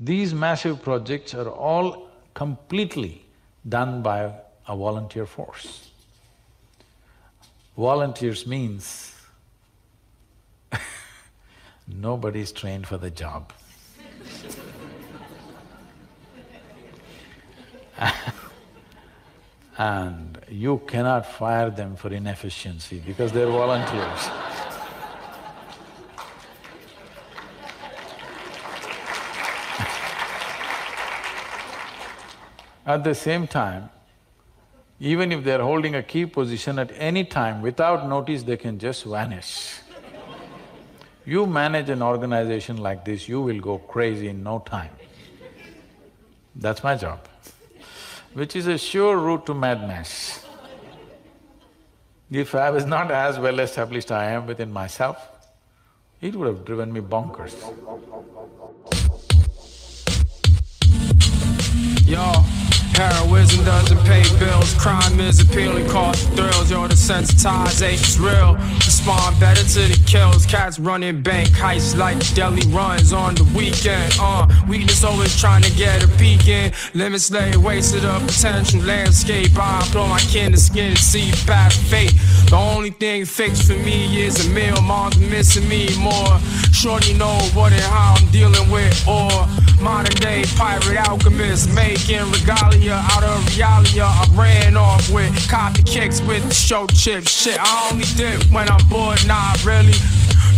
These massive projects are all completely done by a volunteer force. Volunteers means nobody's trained for the job. And you cannot fire them for inefficiency because they're volunteers. At the same time, even if they're holding a key position at any time, without notice they can just vanish. You manage an organization like this, you will go crazy in no time. That's my job, which is a sure route to madness. If I was not as well established I am within myself, it would have driven me bonkers. Yo, heroism doesn't pay bills, crime is appealing, cost thrills. Yo, the sensitization's real, respond better to the kills. Cats running bank heists like deli runs on the weekend. Weakness always trying to get a peek in. Demonslayer wasted up potential landscape. I blow my kin to skin and see past fate. The only thing fixed for me is a meal. Mom's missing me more. Shorty know what and how I'm dealing with. Or modern day pirate alchemist making regalia out of realia. I ran off with copy kicks with the show chips. Shit, I only dip when I'm bored, not really.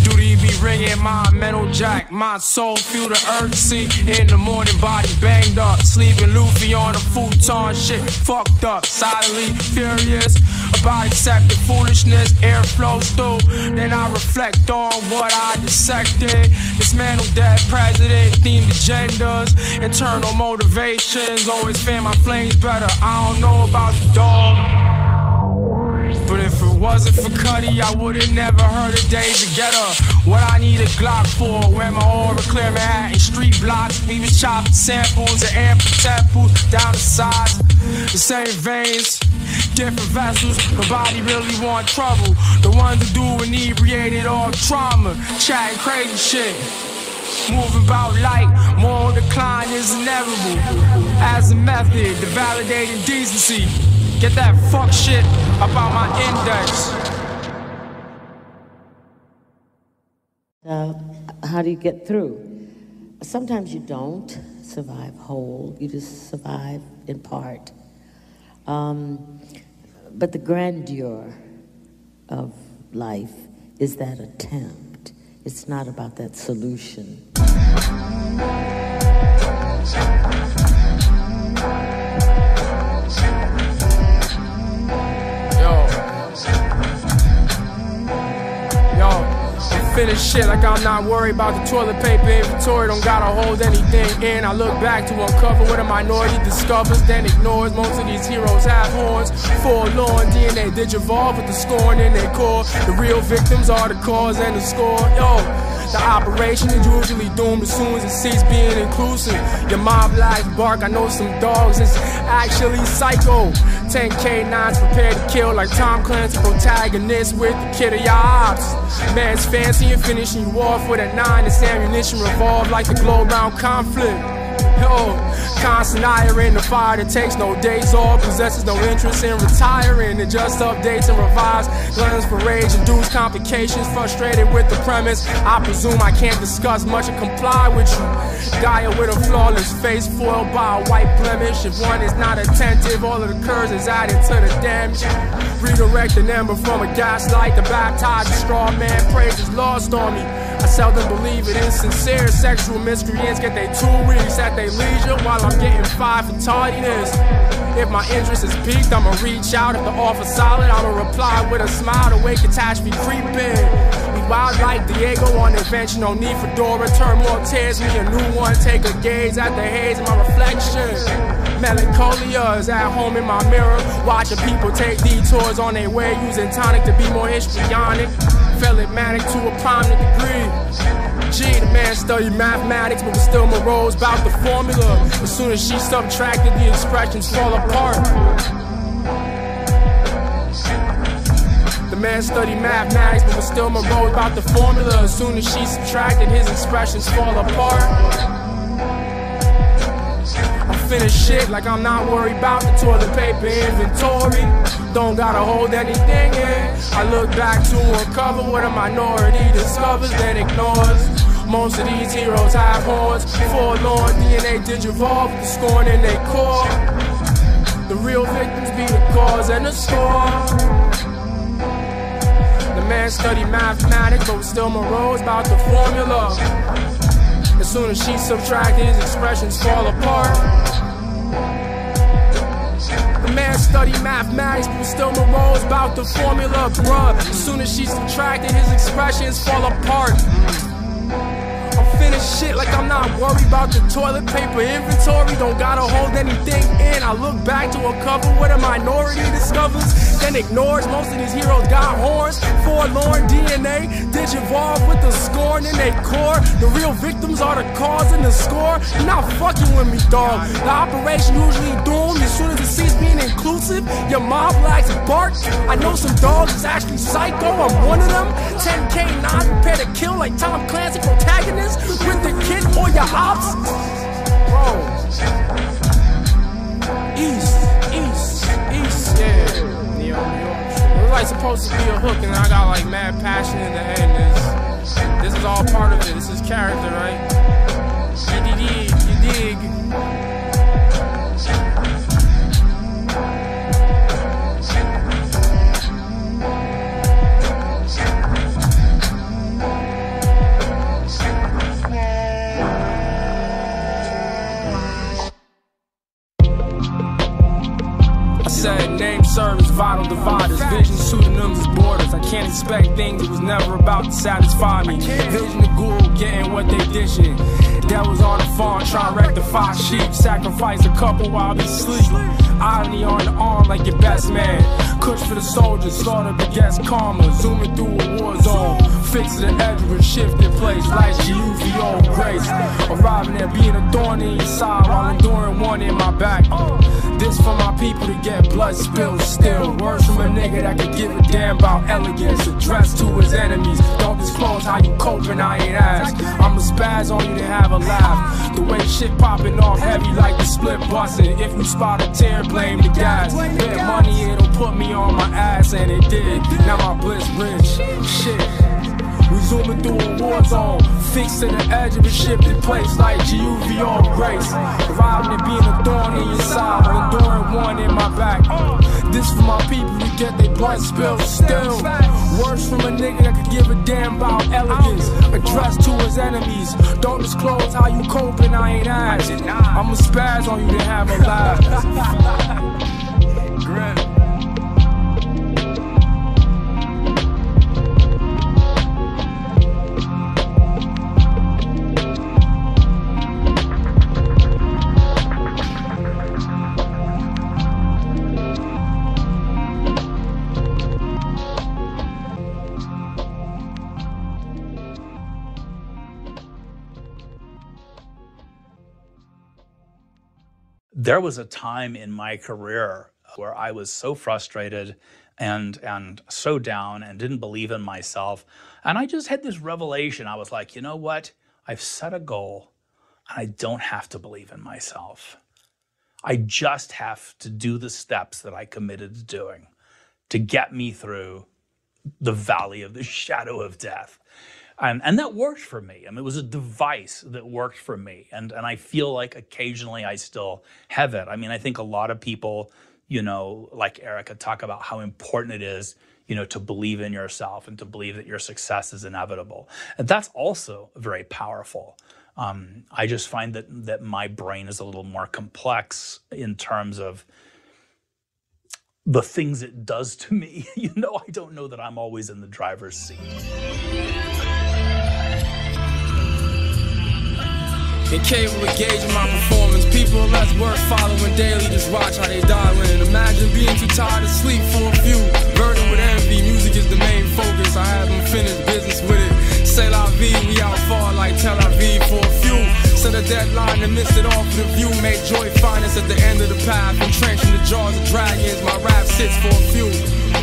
Duty be ringing my mental jack. My soul feel the urgency. In the morning, body banged up. Sleeping Luffy on a futon. Shit fucked up. Silently furious about accepting foolishness. Air flows through. Then I reflect on what I dissected. Dismantle dead president. Themed agendas. Internal motivations. Always fan my flames better. I don't know about the dog. But if it wasn't for Cudi, I would've never heard of Days Together. What I need a Glock for, wear my aura, clear Manhattan street blocks. We was chopping samples and ample temples down the sides. The same veins, different vessels. My body really want trouble. The ones that do inebriated or trauma, chatting crazy shit. Moving about light, moral decline is inevitable. As a method to validating decency. Get that fuck shit about my index. How do you get through? Sometimes you don't survive whole, you just survive in part. But the grandeur of life is that attempt. It's not about that solution. Finish shit like I'm not worried about the toilet paper inventory. Don't gotta hold anything in. I look back to uncover what a minority discovers, then ignores. Most of these heroes have horns, forlorn. DNA did evolve with the scorn in their core. The real victims are the cause and the score. Yo, the operation is usually doomed as soon as it ceases being inclusive. Your mob likes bark, I know some dogs is actually psycho. 10 K9s prepared to kill like Tom Clancy, protagonist with the kid of your ops. Man's fancy and finishing you off with a 9. This ammunition revolve like the globe-bound conflict. Yo, constant ire in the fire that takes no days off, possesses no interest in retiring. It just updates and revives, learns for rage, induced complications, frustrated with the premise. I presume I can't discuss much and comply with you. Gaia with a flawless face, foiled by a white blemish. If one is not attentive, all of the curves is added to the damage. Redirect an ember from a gaslight to baptize a straw man. Praise is lost on me. I seldom believe it insincere. Sexual miscreants get their 2 weeks at their leisure while I'm getting 5 for tardiness. If my interest is piqued, I'ma reach out. If the offer's solid, I'ma reply with a smile. The way catastrophe creeping. We wild like Diego on invention, no need for Dora. Turmoil tears me a new one. Take a gaze at the haze in my reflection. Melancholia is at home in my mirror, watching people take detours on their way, using tonic to be more histrionic. Felt manic to a prominent degree. G, the man studied mathematics, but was still morose about the formula. As soon as she subtracted, the expressions fall apart. The man studied mathematics, but was still morose about the formula. As soon as she subtracted, his expressions fall apart. finish shit like I'm not worried about the toilet paper inventory. Don't gotta hold anything in. I look back to uncover what a minority discovers, then ignores. Most of these heroes have horns, forlorn DNA digivolve with the scorn in their core. The real victims be the cause and the score. The man studied mathematics, but was still morose about the formula. As soon as she subtracted, his expressions fall apart. The man studied mathematics, but was still morose about the formula, bruh. As soon as she subtracted, his expressions fall apart. Finish shit like I'm not worried about the toilet paper inventory. Don't gotta hold anything in. I look back to uncover what a minority discovers, then ignores. Most of these heroes got horns, forlorn DNA digivolve with the scorn in their core. The real victims are the cause and the score. You're not fucking with me, dog. The operation usually doomed as soon as it ceased being inclusive. Your mob likes bark. I know some dogs is actually psycho. I'm one of them. 10K not prepared to kill like Tom Clancy protagonist. With the kid or your ops? Bro. East, yeah. New York. It was like supposed to be a hook, and I got like mad passion in the end. This is all part of it. This is character, right? You dig. Name service, vital dividers, vision, pseudonyms as borders. I can't expect things that was never about to satisfy me. Vision the ghoul, getting what they dishing. Devils on the farm, trying to rectify sheep. Sacrifice a couple while they sleep. Irony on the arm like your best man. Kush for the soldiers, slaughter begets karma. Zooming through a war zone. Fix to the edge of a shifted place. Life's Jyu Viole Grace. Arriving there being a thorn in your side while enduring one in my back. This for my people to get blood spilled still. Words from a nigga that could give a damn about elegance. Addressed to his enemies. Don't disclose how you coping, I ain't asked. I'ma spaz on you to have a laugh. The way shit popping off heavy like the split busting. If you spot a tear, blame the gas. Bet money it'll put me on my ass, and it did. Now my bliss rich. Shit. We zooming through a war zone, fixed to the edge of a shifted place like Jyu Viole Grace. Arriving and being a thorn in your side while enduring one in my back. This for my people who get their blood spilled still. Words from a nigga that could give a damn about elegance. Addressed to his enemies. Don't disclose how you coping, I ain't asked. I'ma spaz on you to have a laugh. There was a time in my career where I was so frustrated and so down and didn't believe in myself. And I just had this revelation. I was like, you know what? I've set a goal and I don't have to believe in myself. I just have to do the steps that I committed to doing to get me through the valley of the shadow of death. And that worked for me. I mean, it was a device that worked for me. And I feel like occasionally I still have it. I mean, I think a lot of people, you know, like Erica, talk about how important it is, you know, to believe in yourself and to believe that your success is inevitable. And that's also very powerful. I just find that my brain is a little more complex in terms of the things it does to me. You know, I don't know that I'm always in the driver's seat. Incapable of gauging my performance. People are less worth following daily. Just watch how they dialing. Imagine being too tired to sleep for a few. Burdened with envy. Music is the main focus. I have unfinished business with it. C'est la vie. We out far like Tel Aviv for a few. Set a deadline and missed it off the view. Make joy finest at the end of the path. Entrenched in the jaws of dragons. My rap sits for a few.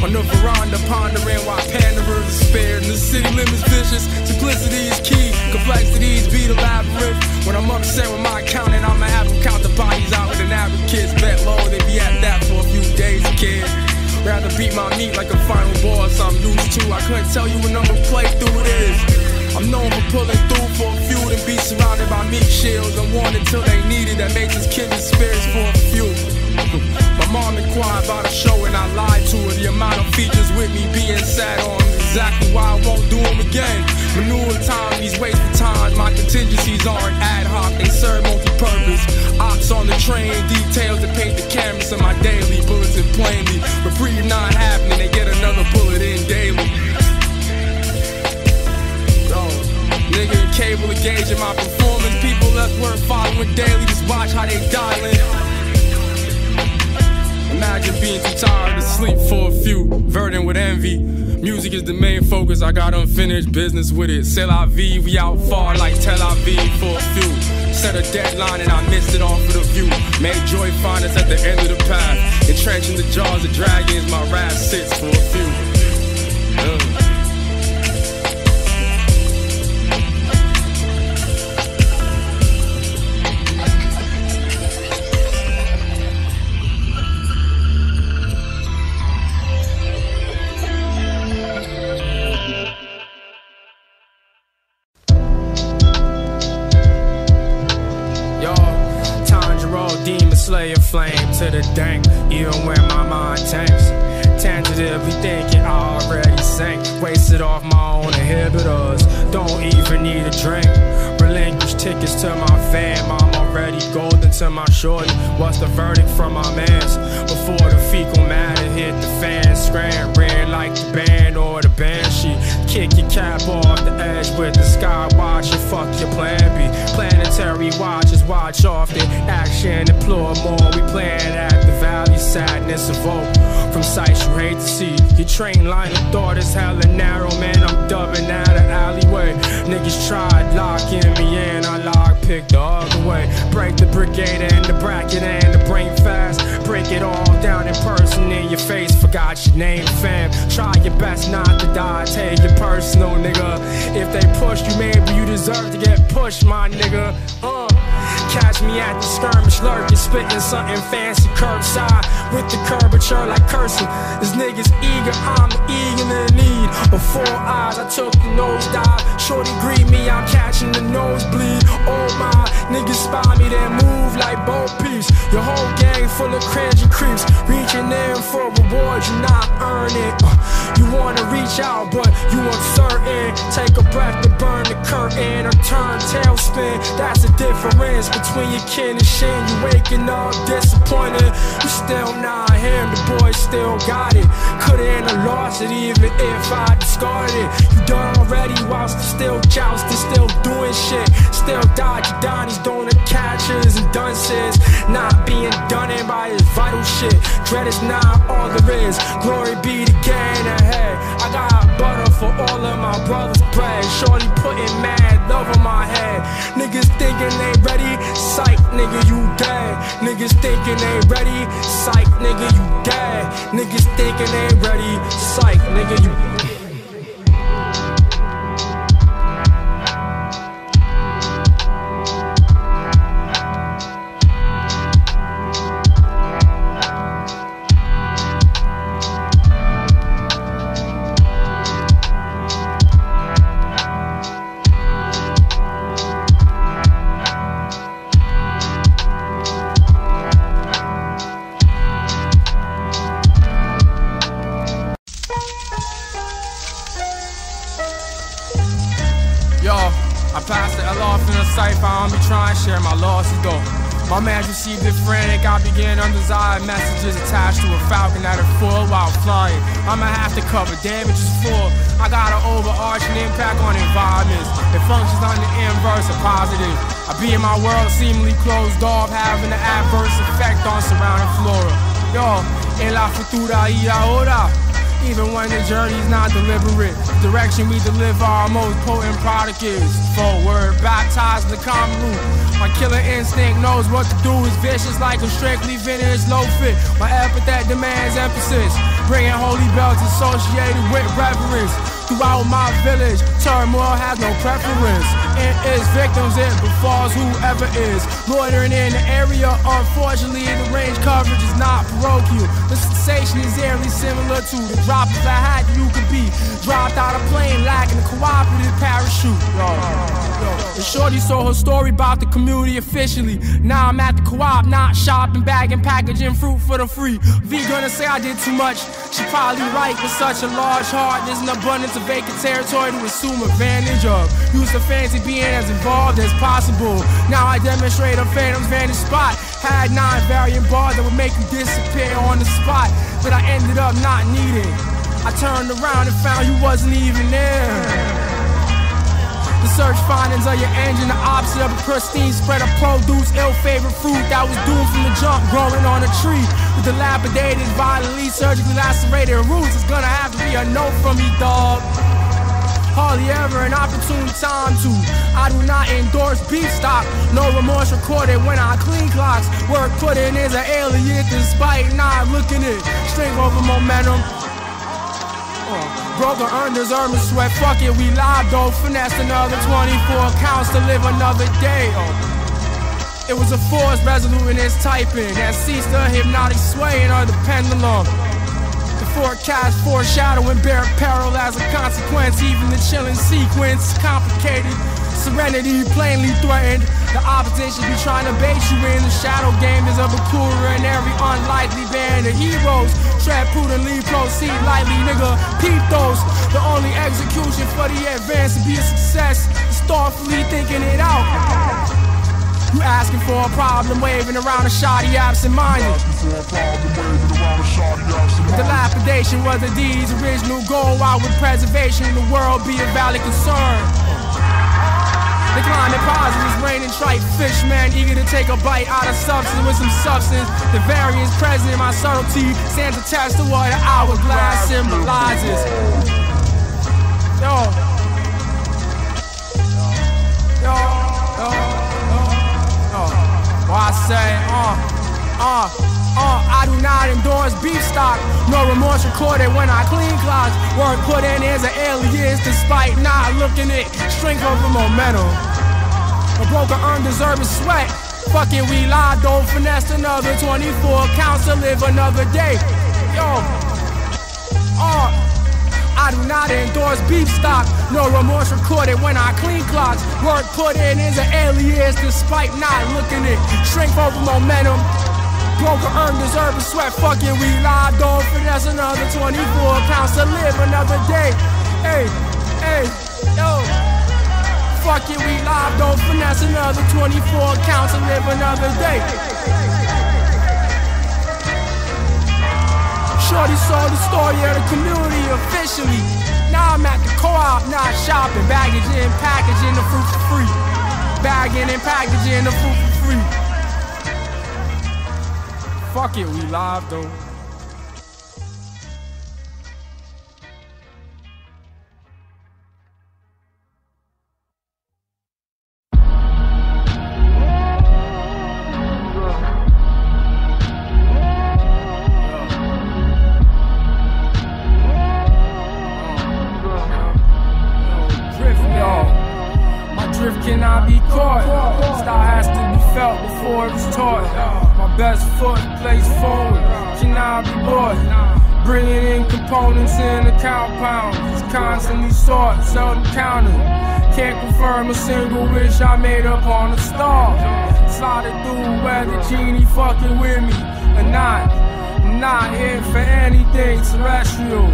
On the veranda, pondering while panderers are spared. And the city limits vicious. Simplicity is key. Complexities be the labyrinth. When I'm upset with my accountant, I'ma have him count the bodies out with an surrounded by meat shields, unwanted till they needed. That makes us kindred spirits for a few. My mom inquired about a show and I lied to her. The amount of features with me being sat on is exactly why I won't do them again. Manure time, these wasteful times. My contingencies aren't ad hoc, they serve multi-purpose. Ops on the train, details that paint the canvas of my daily. Bullets in plainly, reprieve not happening, they get another bullet in daily. Nigga incapable of gauging my performance. People less worth following daily, just watch how they dialing. Imagine being too tired to sleep for a few, verdant with envy. Music is the main focus, I got unfinished business with it. C'est la vie, we out far like Tel Aviv for a few. Set a deadline and I missed it all for the view. Made joy find us at the end of the path. Entrenched in the jaws of dragons, my rap sits for a few. Demonslayer flame to the dank, even when my mind tanks. Tentatively thinking I already sank. Wasted off my own inhibitors, don't even need a drink. Relinquish tickets to my fam, I'm already golden to my shorty. What's the verdict from my mans? Before the fecal matter hit the fan, scram red like the band or the banshee. Kick your cap off the edge with the sky watch and fuck your plan B. Planetary watches watch off the action, deploy more. We playing at the valley, sadness evoke from sights you hate to see. Your train line of thought is hella narrow, man. I'm dubbing out an alleyway. Niggas tried locking me in, I lock pick the other way. Break the brigade and the bracket and the brain fast. Break it all down in person in your face. Forgot your name, fam. Try your best not to die. Take it personal, nigga. If they push you, maybe you deserve to get pushed, my nigga. Catch me at the skirmish lurking, spitting something fancy curbside with the curvature like cursing. This nigga's eager, I'm eager in need of 4 eyes. I took the nosedive, shorty greet me, I'm catching the nosebleed. Oh my, niggas spy me, then move like Bo Peeps. Your whole gang full of cringy creeps, reaching in for rewards you not earning. You wanna reach out, but you uncertain. Take a breath to burn the curtain or turn tailspin. That's the difference between your kin and shin. You waking up disappointed, you still not him. The boy still got it. Couldn't have lost it even if I discarded it. You done already whilst still jousting, still doing shit. Still dodging Donnie's donut catchers and dunces. Not being done in by his vital shit. Dread is not all there is. Glory be the gain ahead. I got butter for all of my brothers' bread. Shorty putting mad love on my head. Niggas thinking they ready, psych, nigga, you dead. Niggas thinking they ready, psych, nigga, you dead. Niggas thinking they ready, psych, nigga, you dead. I don't be trying to share my losses though. My man received it frantic, I began undesired messages attached to a falcon at a full while flying. I'ma have to cover damages full. I got an overarching impact on environments. It functions on the inverse of positive. I be in my world seemingly closed off, having an adverse effect on surrounding flora. Yo, en la futura y ahora. Even when the journey's not deliberate, the direction we deliver our most potent product is forward, baptized in the common root. My killer instinct knows what to do, is vicious like a strictly vintage low fit. My epithet demands emphasis, bringing holy belts associated with reverence. throughout my village. Turmoil has no preference. It is victims, it befalls whoever is loitering in the area. Unfortunately, the range coverage is not parochial. The sensation is eerily similar to the drop of a hat you could be dropped out of plane lacking a cooperative parachute. And shorty saw her story about the community officially. Now I'm at the co-op, not shopping, bagging, packaging fruit for the free. V gonna say I did too much. She probably right with such a large heart. There's an abundance of vacant territory to assume advantage of. Used to fancy being as involved as possible. Now I demonstrate a phantom's vantage spot. Had 9 variant bars that would make you disappear on the spot that I ended up not needing. I turned around and found you wasn't even there. The search findings of your engine, the opposite of a pristine spread of produce, ill-favored fruit that was doomed from the jump, growing on a tree with dilapidated, violently, surgically lacerated roots. It's gonna have to be a no from me, dog. Hardly ever an opportune time to. I do not endorse beef stock. No remorse recorded when I clean clocks. Work put in is an alien despite not looking it. Strength over momentum. Broken undeserved sweat, fuck it, we live though. Finesse another 24 counts to live another day. It was a force resolute in its typing that ceased the hypnotic swaying of the pendulum. The forecast foreshadowing bare peril as a consequence. Even the chilling sequence complicated. Serenity plainly threatened. The opposition be trying to bait you in. The shadow game is a Bakura and every unlikely band of heroes. Tread prudently, proceed lightly, nigga. Peep those. The only execution for the advance to be a success is thoughtfully thinking it out. You asking for a problem, waving around a shoddy absent-minded. Dilapidation was the deed's original goal, while with preservation the world be a valid concern. The climate positives, raining trite fishmen, eager to take a bite out of substance with some substance. The variance present in my subtlety stands attached to what an hourglass symbolizes. Yo. Why I say, I do not endorse beef stock. No remorse recorded when I clean clocks. Work put in is an alias despite not looking it. Strength over momentum. A broken undeserved sweat. Fuck it, we lied though. Finesse another 24 counts to live another day. Yo. I do not endorse beef stock. No remorse recorded when I clean clocks. Work put in is an alias despite not looking it. Strength over momentum. Broken undeserved sweat. Fuck it, we lied though. Finesse another 24 counts to live another day. Hey, yo. Fuck it, we lied though. Finesse another 24 counts to live another day. Shorty saw the story of the community officially. Now I'm at the co-op, not shopping. Baggage and packaging the fruit for free. Bagging and packaging the fruit for free. Fuck it, we live though. Cannot be caught. Style has to be felt before it was taught. My best foot placed forward cannot be bought. Bringing in components in the compound. It's constantly sought, seldom counted. Can't confirm a single wish I made up on the star. Sliding through whether genie fucking with me or not. I'm not here for anything terrestrial.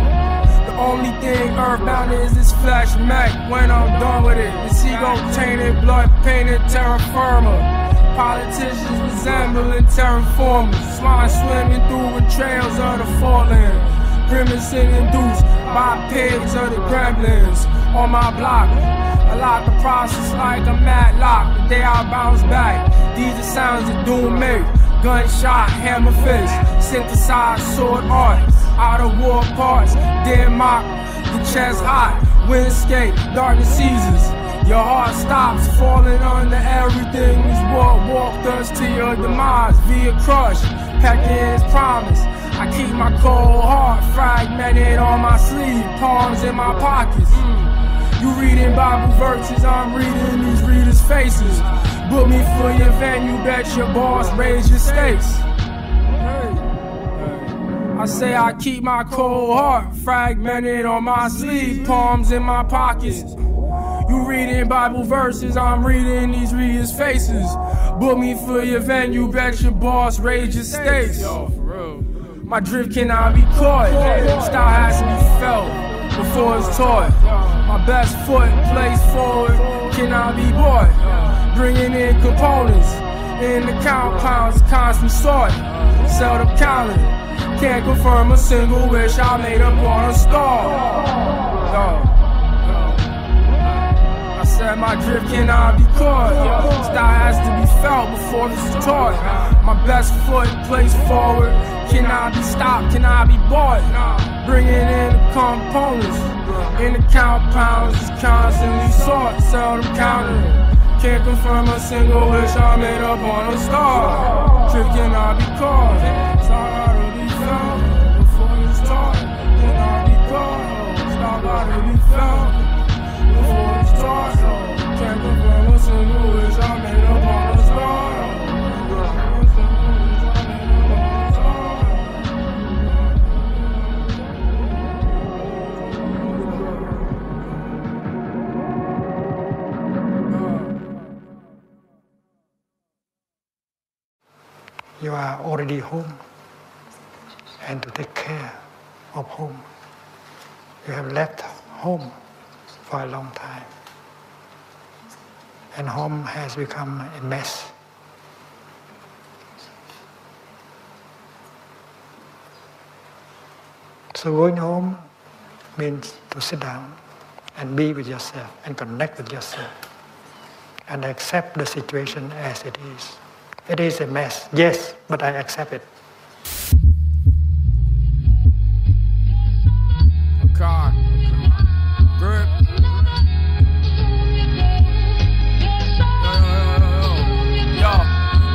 The only thing earthbound is this flesh mech. When I'm done with it, this ego tainted, blood painted terra firma. Politicians resembling terraformers. Swine swimming through the trails of the fallen. Grimacing induced by pigs of the gremlins. On my block, I lock the process like a matlock. The day I bounce back, these are sounds of doom make. Gunshot, hammer fist, synthesized sword art. Out of war parts, dead mock, the chest hot, windscape, darkness seizes. Your heart stops, falling under everything. This world walked us to your demise via crush, pecking his promise. I keep my cold heart fragmented on my sleeve, palms in my pockets. You reading Bible verses, I'm reading these readers' faces. Book me for your venue, bet your boss raise your stakes. I say I keep my cold heart fragmented on my sleeve, palms in my pockets. You reading Bible verses, I'm reading these readers' faces. Book me for your venue, bet your boss raise your stakes. My drift cannot be caught, style has to be felt before it's taught. My best foot placed forward cannot be bought. Bringing in components, in the compounds, constant sort. Seldom counted, can't confirm a single wish I made up on a star. I said my drift cannot be caught. Style has to be felt before it's taught. My best foot placed forward cannot be stopped, cannot be bought. Bringing in the components, in the compounds, it's constantly sought, seldom counted. Can't confirm a single wish I made up on a star. Drift cannot be caught. Style gotta be felt before it's taught. Cannot be caught. Style gotta be felt before it's taught. Can't confirm a single wish I made up on a star. You are already home, and to take care of home. You have left home for a long time, and home has become a mess. So going home means to sit down and be with yourself and connect with yourself and accept the situation as it is. It is a mess, yes, but I accept it. Akai, grip. Yo,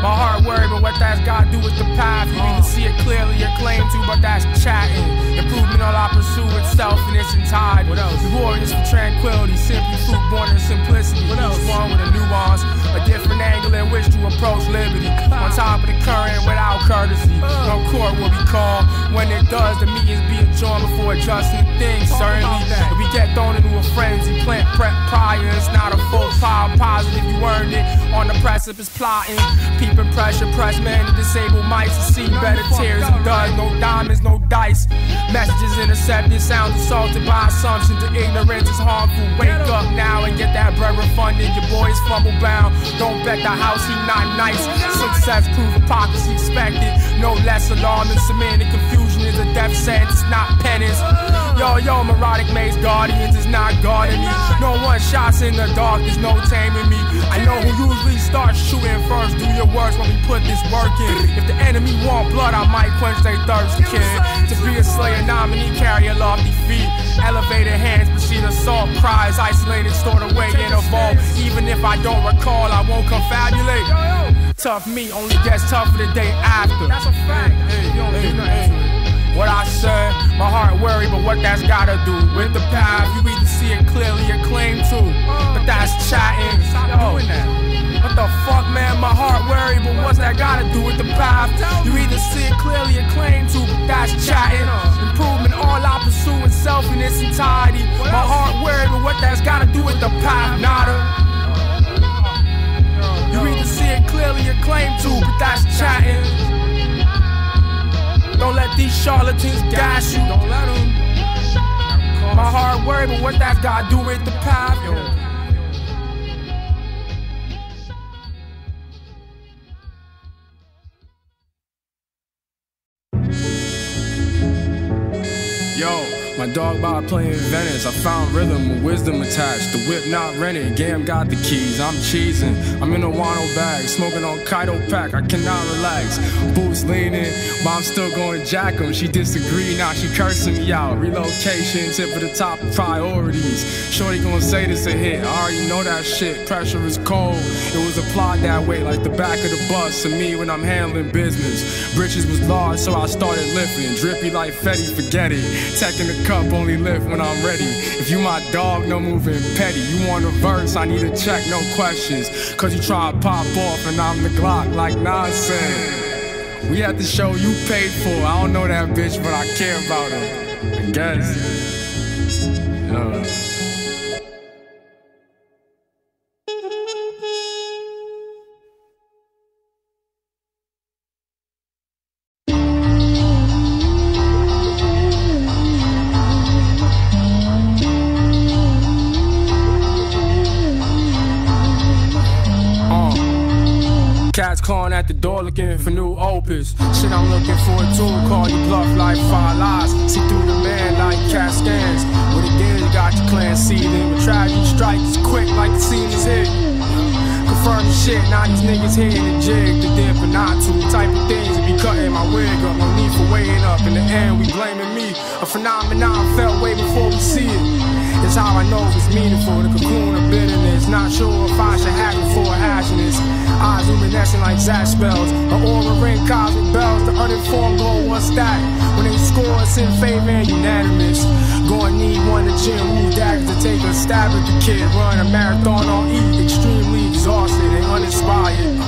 my heart worried, but what that's got to do with the path. You either see it clearly or claim to, but that's chatting. Improvement all I pursue itself in its entirety. What else? Warriors for tranquility, simply fruit born in simplicity. What else? Each one with a nuance, a different angle in which to approach liberty. On top of the current without courtesy. No court will be called. When it does, the meetings be adjourned before adjusting things. Certainly, if we get thrown into a frenzy, plant prep prior, it's not a full power positive. You earned it on the precipice plotting. Peeping pressure, press men to disable mice to see better tears and duds. No diamonds, no dice. Messages intercepted, sounds assaulted by assumptions. The ignorance is harmful. Wake up now and get that bread refunded. Your boy is fumble bound. Don't bet the house, he not nice. Success proof, hypocrisy expected. No less alarming. Semantic confusion is a death sentence, not penance. Yo, neurotic maze guardians is not guarding me. No one shots in the dark, there's no taming me. I know who usually starts shooting first. Do your worst when we put this work in. If the enemy want blood, I might quench their thirst, kid. To be a slayer nominee, carry a lofty feet. Elevated hands, proceed assault. Cries isolated, stored away in a vault. Even if I don't recall, I won't confabulate. Tough me only gets tougher the day after. That's a fact. You don't do nothing to it. What I said, my heart worried, but what that's gotta do with the path. You either see it clearly or claim to, but that's chatting. Yo, what the fuck, man? My heart worried, but what's that gotta do with the path? You either see it clearly or claim to, but that's chatting. Improvement, all I pursue itself in its entirety. My heart worried, but what that's gotta do with the path? Nada. You either see it clearly or claim to, but that's chatting. Don't let these charlatans gas you. Don't let them. My heart worried, but what that's got to do with the path? Yo, My dog by playing Venice. I found rhythm with wisdom attached. The whip not rented. Gam got the keys. I'm cheesing. I'm in a Wano Bag. Smoking on Kaido pack. I cannot relax. Boots leaning, but I'm still going jack 'em. She disagreed. Now she cursing me out. Relocation, tip of the top priorities. Shorty gonna say this a hit. I already know that shit. Pressure is cold. It was applied that way, like the back of the bus. To me when I'm handling business. Britches was large, so I started lifting. Drippy like Fetty, forget it. Teching the cup, only lift when I'm ready. If you my dog, no moving petty. You want a verse, I need a check, no questions. Cause you try to pop off and I'm the Glock like nonsense. We at the show you paid for. I don't know that bitch, but I care about her. I guess. Cats clawing at the door looking for new opus. Shit, I'm looking for a tool, call you bluff like 5 lies. See through the man like cat scans. With a gear, you got your clan seething. With tragedy strikes quick like the scene is hit. Confirm the shit, now these niggas hitting the jig. The dip or not to type of things. If be cutting my wig up, no need for weighing up. In the end, we blaming me. A phenomenon felt way before we see it. It's how I know it's meaningful. The cocoon of bitterness. Not sure if I should have it for hashing this. Eyes luminescent like Zach spells. An aura ring cosmic bells. The uninformed glow, what's that? When they score, it's in favor and unanimous. Gonna need one to gym, move daggers to take a stab at the kid. Run a marathon on E, extremely exhausted and uninspired.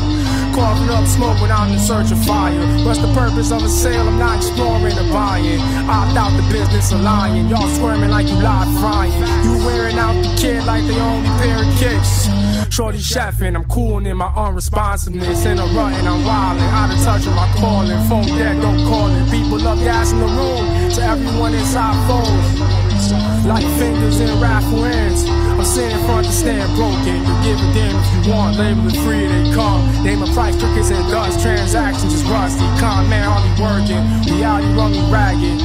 Coughing up smoke when I'm in search of fire. What's the purpose of a sale? I'm not exploring or buying. Opt out the business of lying. Y'all squirming like you live frying. You wearing out the kid like they only pair of kicks. Shorty chefing, I'm cooling in my unresponsiveness. In a rut and I'm wildin', out of touch with my calling. Phone dead, don't call it. People love gas in the room, to everyone inside phones. Like fingers in raffle ends. I'm sitting in front to stand broken. You give a damn if you want, label it free, they come. Name a price, crickets and dust. Transactions is rusty. Con man hardly working. Reality running ragged.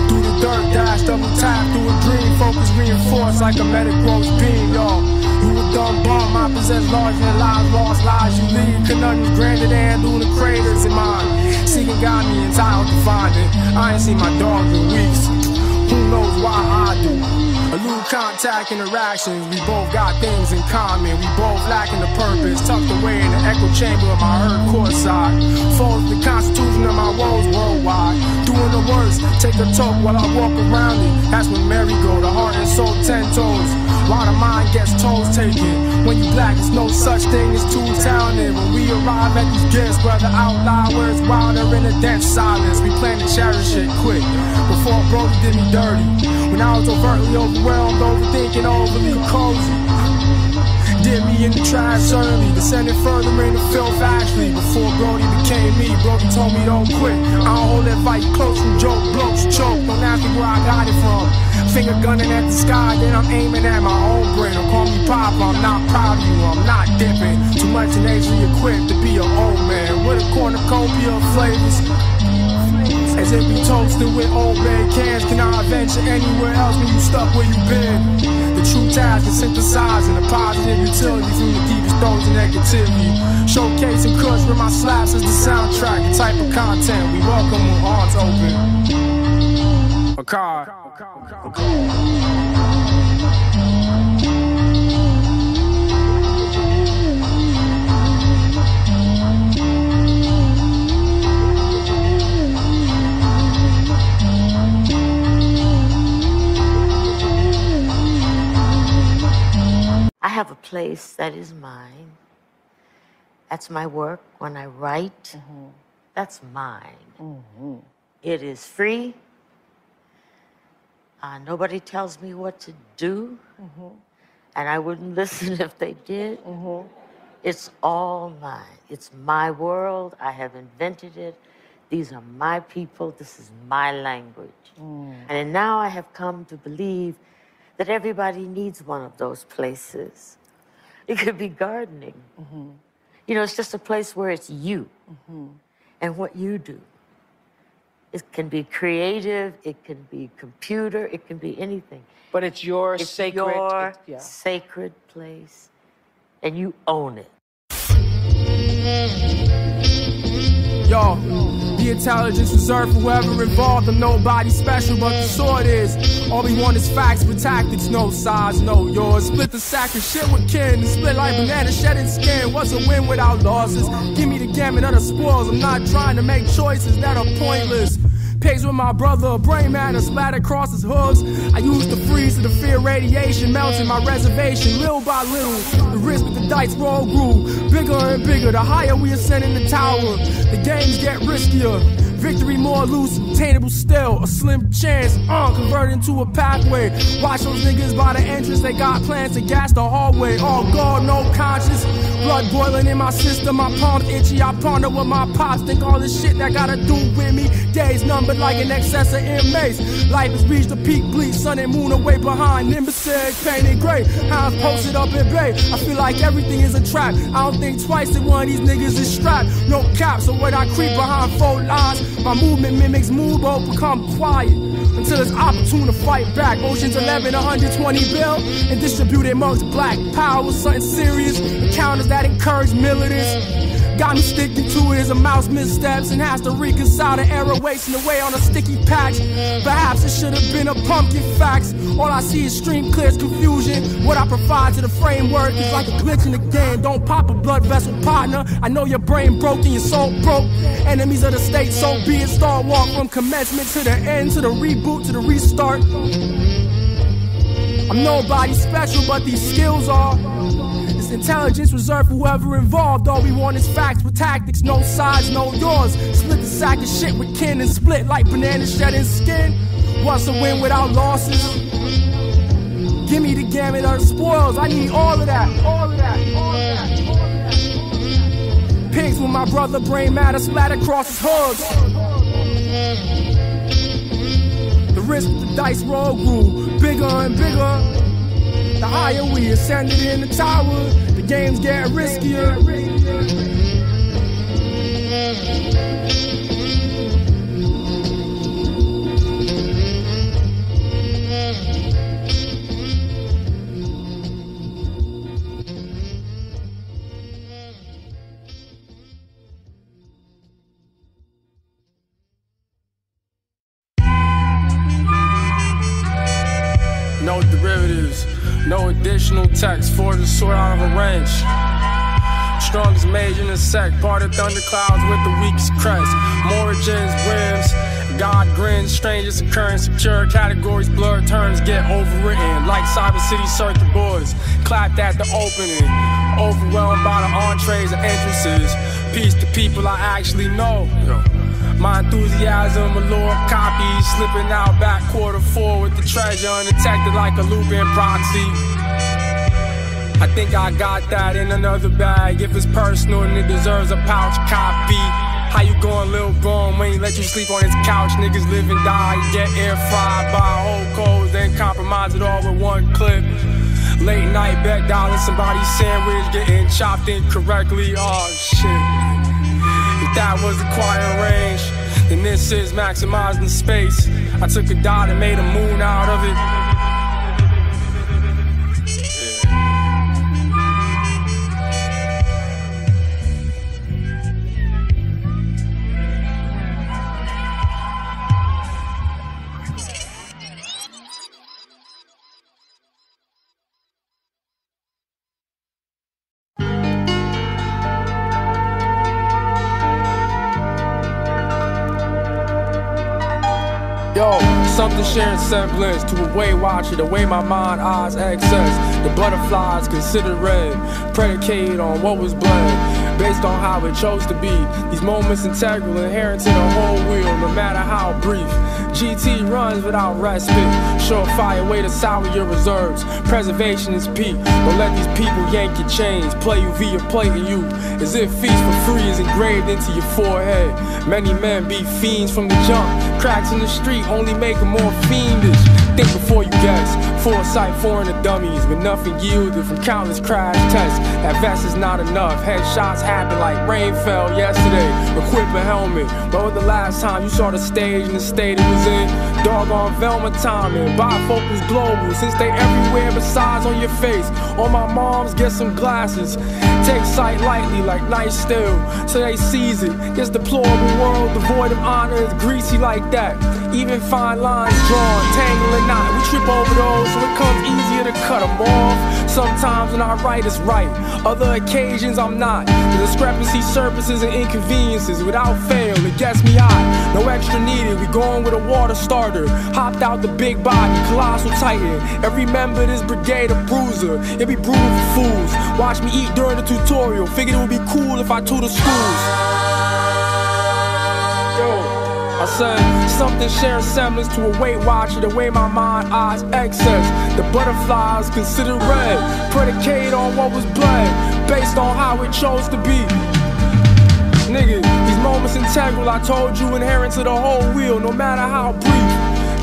Through the dirt, dash, double tap. Through a dream, focus reinforced like a medic gross beam, y'all. You a dumb bum, I possess large and lives, lost lives you lead. Conundrums grander than lunar craters in mine. Seeking got me entitled to find it. I ain't seen my dog in weeks. Who knows why I do? A little contact interactions. We both got things in common. We both lacking the purpose. Tucked away in the echo chamber of my herd court side. Folds the constitution of my woes worldwide. Doing the worst. Take a toke while I walk around it. That's when Mary go. The heart and soul 10 toes. While the mind gets toes taken. When you black, it's no such thing as too talented. When we arrive at these gifts, brother out loud where it's wilder in a dense silence. We plan to cherish it quick. Before Brody did me dirty. When I was overtly overwhelmed, overthinking, overly cozy. Did me in the trash early, descended further in the filth actually. Before Brody became me, Brody told me don't quit. I don't hold that fight close from joke, blokes choke. Don't ask me where I got it from. Finger gunning at the sky, then I'm aiming at my own brain. Don't call me Papa, I'm not proud of you, I'm not dipping. Too much innately equipped to be an old man. With a cornucopia of flavors. As if we toasted with old red cans. Can I venture anywhere else when you stuck where you been? The true task is synthesizing the positive utility from the deepest throes of negativity. Showcasing cuts where my slaps is the soundtrack. The type of content we welcome with arms open. Akai. I have a place that is mine. That's my work. When I write, that's mine. It is free. Nobody tells me what to do, and I wouldn't listen if they did. It's all mine. It's my world. I have invented it. These are my people. This is my language. And now I have come to believe that everybody needs one of those places. It could be gardening. You know, it's just a place where it's you and what you do. It can be creative, it can be computer, it can be anything. But it's your sacred... Your sacred place, and you own it. Yo, the intelligence reserved for whoever involved. I'm nobody special, but the sword is. All we want is facts with tactics, no size, no yours. Split the sack of shit with kin, and split like banana shedding skin. What's a win without losses? Give me the gamut of the spoils. I'm not trying to make choices that are pointless. Pigs with my brother, brain matter splattered across his hooves. I used to freeze to the fear radiation melting my reservation. Little by little, the risk with the dice roll grew bigger and bigger. The higher we ascend in the tower, the games get riskier. Victory more loose, attainable still. A slim chance, converted into a pathway. Watch those niggas by the entrance, they got plans to gas the hallway. Oh God, no conscience. Blood boiling in my system, my palms itchy. I ponder what my pops think all this shit that gotta do with me. Days numbered like an excess of inmates. Life has reached a peak, bleak, sun and moon away behind. Nimbusig, painted gray, hounds posted up in bay. I feel like everything is a trap. I don't think twice that one of these niggas is strapped. No cap, so when I creep behind 4 lines, my movement mimics mood, but become quiet until it's opportune to fight back. Ocean's 11, 120 bill, and distributed amongst black power. Something serious, encounters that encourage militants. Got me sticking to it as a mouse missteps and has to reconcile the error wasting away on a sticky patch. Perhaps it should have been a pumpkin facts. All I see is stream clears confusion. What I provide to the framework is like a glitch in the game. Don't pop a blood vessel, partner. I know your brain broke and your soul broke. Enemies of the state, so be it. Start walk from commencement to the end, to the reboot, to the restart. I'm nobody special, but these skills are. Intelligence reserved for whoever involved. All we want is facts with tactics, no sides, no yours. Split the sack of shit with kin and split like banana shedding skin. What's a win without losses? Give me the gamut of the spoils. I need all of that, all of that, all of that, all of that. Pigs with my brother, brain matter splattered across his hooves. The risk with the dice roll grew bigger and bigger. The higher we ascended in the tower, the games get riskier. No derivatives. No additional text, for the sort out of a range. Strongest mage in the sect, part of thunderclouds with the weakest crest. Origins, brims, God grins, strangest occurrence, secure categories, blurred terms get overwritten. Like Cyber City circuit boards, clapped at the opening. Overwhelmed by the entrees and entrances. Peace to people I actually know. My enthusiasm, allure copies, slipping out back Q4 with the treasure undetected like a looping proxy. I think I got that in another bag. If it's personal and it deserves a pouch copy. How you going, Lil Bone, when he let you sleep on his couch? Niggas live and die, get air fried by old codes, then compromise it all with one clip. Late night bet dollar, somebody's sandwich getting chopped incorrectly. Oh shit. If that was the quiet range, then this is maximizing space. I took a dot and made a moon out of it. Yo, something sharing semblance to a way watcher, the way my mind eyes access. The butterflies considered red, predicated on what was bled, based on how it chose to be. These moments integral, inherent to the whole wheel, no matter how brief. GT runs without respite, surefire way to sour your reserves. Preservation is peak, don't let these people yank your chains, play you via plating you, as if feast for free is engraved into your forehead. Many men be fiends from the jump, cracks in the street only make them more fiendish. Think before you guess, Foresight, foreign to dummies, but nothing yielded from countless crash tests. That vest is not enough. Headshots happen like rain fell yesterday. Equip a helmet. When was the last time you saw the stage and the state it was in? Doggone Velma timing. Bifocals global, since they everywhere besides on your face. On my mom's, get some glasses. Take sight lightly like night still, so they seize it. This deplorable world devoid of honor is greasy like that. Even fine lines drawn, tangling knot. We trip over those, so it comes easier to cut them off. Sometimes when I write, it's right. Other occasions, I'm not. The discrepancy surfaces and inconveniences. Without fail, it gets me hot. No extra needed, we going with a water starter. Hopped out the big body, colossal titan. Every member of this brigade a bruiser. It be brutal for fools. Watch me eat during the tutorial. Figured it would be cool if I tutor schools. I said something sharing semblance to a Weight Watcher, the way my mind eyes excess. The butterflies considered red, predicated on what was bled, based on how it chose to be. Nigga, these moments integral, I told you, inherent to the whole wheel, no matter how brief.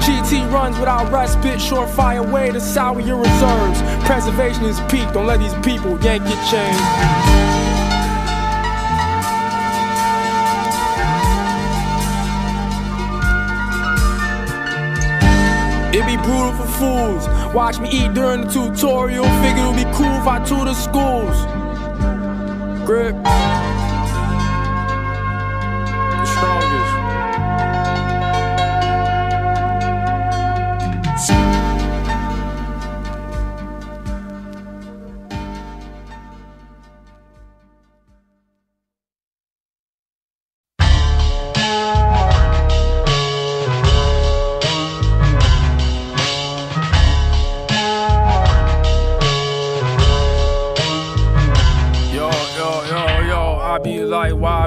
GT runs without respite, surefire way to sour your reserves. Preservation is peak, don't let these people yank your chain. It be brutal for fools. Watch me eat during the tutorial. Figured it would be cool if I tutor schools. Grip. The strongest.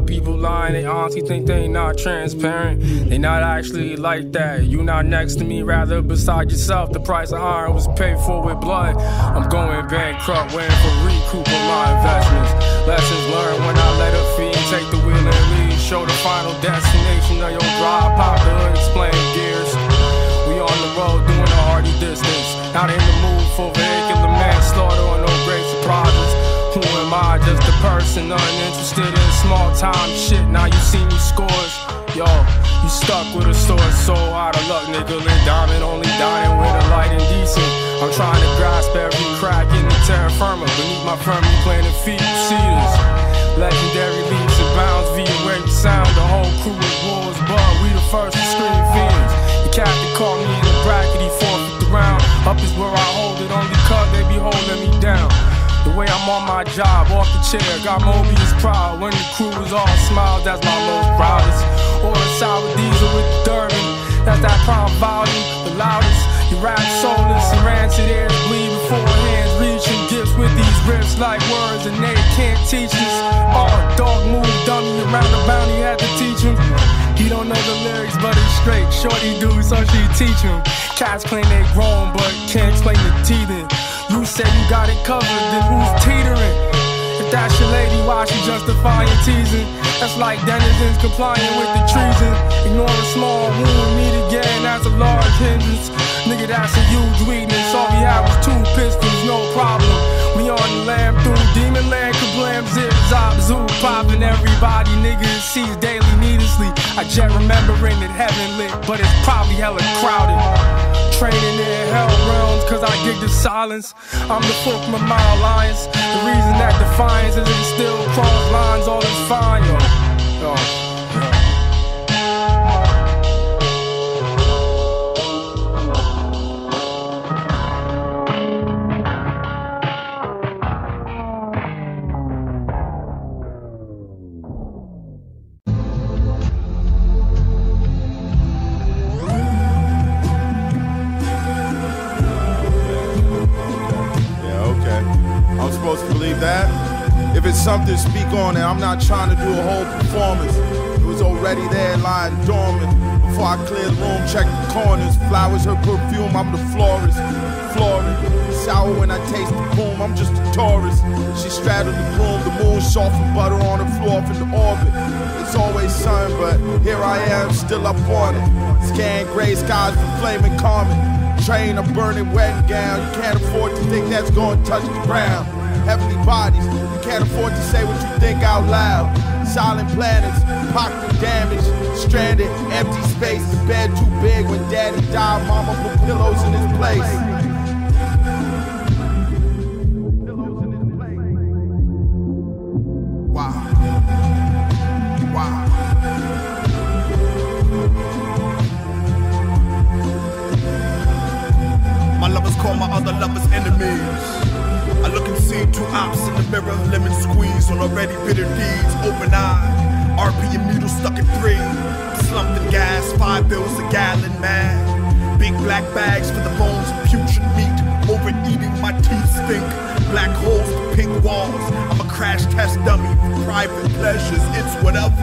People lying, they honestly think they not transparent. They not actually like that. You not next to me, rather beside yourself. The price of iron was paid for with blood. I'm going bankrupt, waiting for recoup of my investments. Lessons learned when I let her feed and take the wheel and lead. Show the final destination of your drive, pop the hood, explain gears. We on the road doing a hardy distance. Not in the mood for vehicular manslaughter or no great surprises. Who am I? Just a person uninterested in small time shit. Now you see me scores. Yo, you stuck with a source, so out of luck, nickel and diamond. Only dining with a light and decent. I'm trying to grasp every crack in the terra firma. Beneath my firmly planted feet, cedars. Legendary leaps and bounds via wave sound. The whole crew is wolves, but we the first to scream fiends. The captain caught me in the bracket, he forfeit the round. Up is where I hold it, only cause they be holding me down. The way I'm on my job, off the chair, got Mobius proud. When the crew is all smiles, that's my most proudest. Or a sour diesel with the Durban, that's that prime volume, the loudest. You rap soulless and rancid airs bleed before hands reaching gifts with these riffs like words and they can't teach this. Dog move, dummy around the bounty, had to teach him. He don't know the lyrics, but it's straight. Shorty do, so she teach him. Cats claim they grown, but can't explain the teething. You say you got it covered, then who's teetering? If that's your lady, why she justifying teasing? That's like denizens complying with the treason. Ignore a small wound, meet again, that's a large hindrance. Nigga, that's a huge weakness. All we had was 2 pistols, no problem. We on the lamb through demon land, kablam, zip, zop, zoo, popping everybody. Niggas sees daily needlessly. I just remembering that heaven lit, but it's probably hella crowded. Training in hell realms, cause I gig the silence. I'm the folk from my alliance. The reason that defiance isn't still cross lines, all is fine, yo. If it's something, speak on it. I'm not trying to do a whole performance. It was already there, lying dormant. Before I clear the room, check the corners. Flowers, her perfume, I'm the florist. Florid, sour when I taste the boom, I'm just a tourist. She straddled the broom, the moon soft and butter on the floor off in the orbit. It's always sun, but here I am, still up on it. Scan gray skies for flaming comet. train, a burning wedding gown. You can't afford to think that's gonna touch the ground. Heavenly bodies, you can't afford to say what you think out loud. Silent planets, pocked and damaged, stranded, empty space. The bed too big. When daddy died, mama put pillows in his place. Wow. Wow. My lovers call my other lovers enemies. I look and see two ops in the mirror, lemon squeeze on already bitter deeds. Open eye, RP and needle stuck at 3. Slumped in gas, 5 bills a gallon, mad. Big black bags for the bones of putrid meat. Overeating, my teeth stink. Black holes to pink walls. I'm a crash test dummy for private pleasures. It's whatever,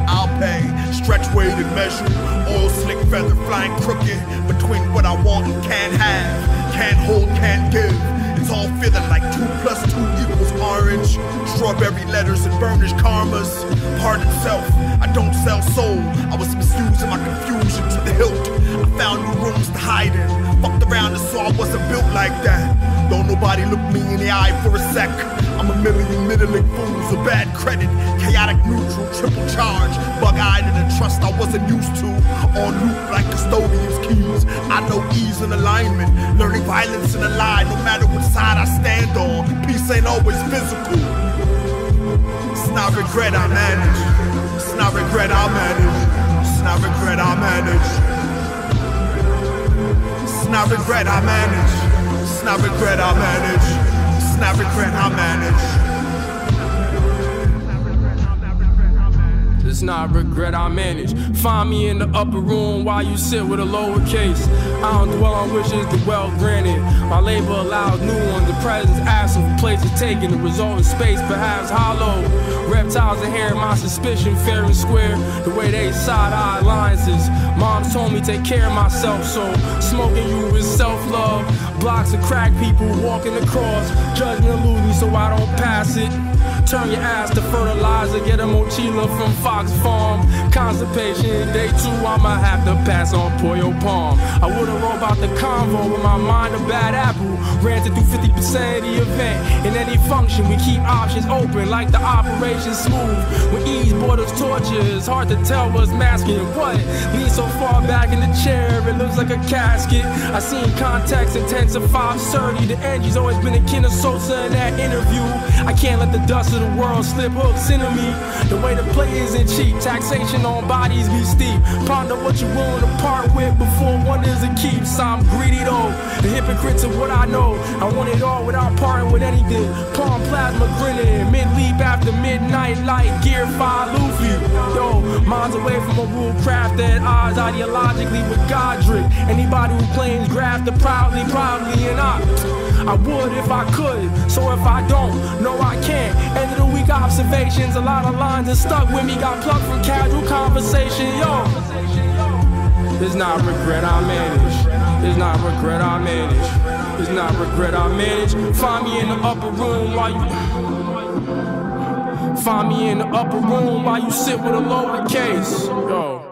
I'll pay. Stretch weighted measure, oil slick feather flying crooked between what I want and can't have. Can't hold, can't give. It's all feeling like 2 + 2 equals orange. Strawberry letters and burnished karmas. Pardon self, I don't sell soul. I was misusing my confusion to the hilt. I found new rooms to hide in. Fucked around and saw I wasn't built like that. Don't nobody look me in the eye for a sec. I'm a million middling fools with bad credit. Chaotic neutral, triple charge. Bug-eyed in a trust I wasn't used to. On loop like custodian's keys. I know ease and alignment. Learning violence and a lie, no matter what side I stand on. Peace ain't always physical. It's not regret I manage. It's not regret I manage. It's not regret I manage. It's not regret I manage. It's not regret I manage. It's not regret I manage. It's not regret I manage. Find me in the upper room while you sit with a lowercase. I don't dwell on wishes, the well granted. My labor allows new ones. The presence absent for places taken. The result in space perhaps hollow. Reptiles inherit my suspicion, fair and square. The way they side-eye alliances. Moms told me take care of myself, so smoking you is self-love. Blocks of crack people walking across. Judgment eludes me so I don't pass it. Turn your ass to fertilizer, get a mochila from Fox Farm. Constipation, day 2, I'ma have to pass on Pollo Palm. I would've rolled out the convo with my mind a bad apple. Ran to do 50% of the event. In any function, we keep options open like the operation smooth. When ease borders torture, it's hard to tell what's masking what. Lean so far back in the chair, it looks like a casket. I seen context intensify absurdity. The energy's always been akin to Sosa in that interview. I can't let the dust of the world slip hooks into me. The way the play isn't cheap. Taxation on bodies be steep. Ponder what you're willing to part with before wonders it keeps. I'm greedy though, the hypocrite to what I know. I want it all without parting with anything. Palm plasma grinning, mid-leap after midnight light. Gear 5 Luffy. Yo, minds away from a rule craft at odds ideologically with Godric. Anybody who claims grafted proudly, and I would if I could. So if I don't, no I can't. End of the week observations, a lot of lines that stuck with me. Got plucked from casual conversation, yo. It's not regret I manage. It's not regret I manage. It's not regret I manage. Find me in the upper room while you Find me in the upper room while you sit with a lowercase, yo.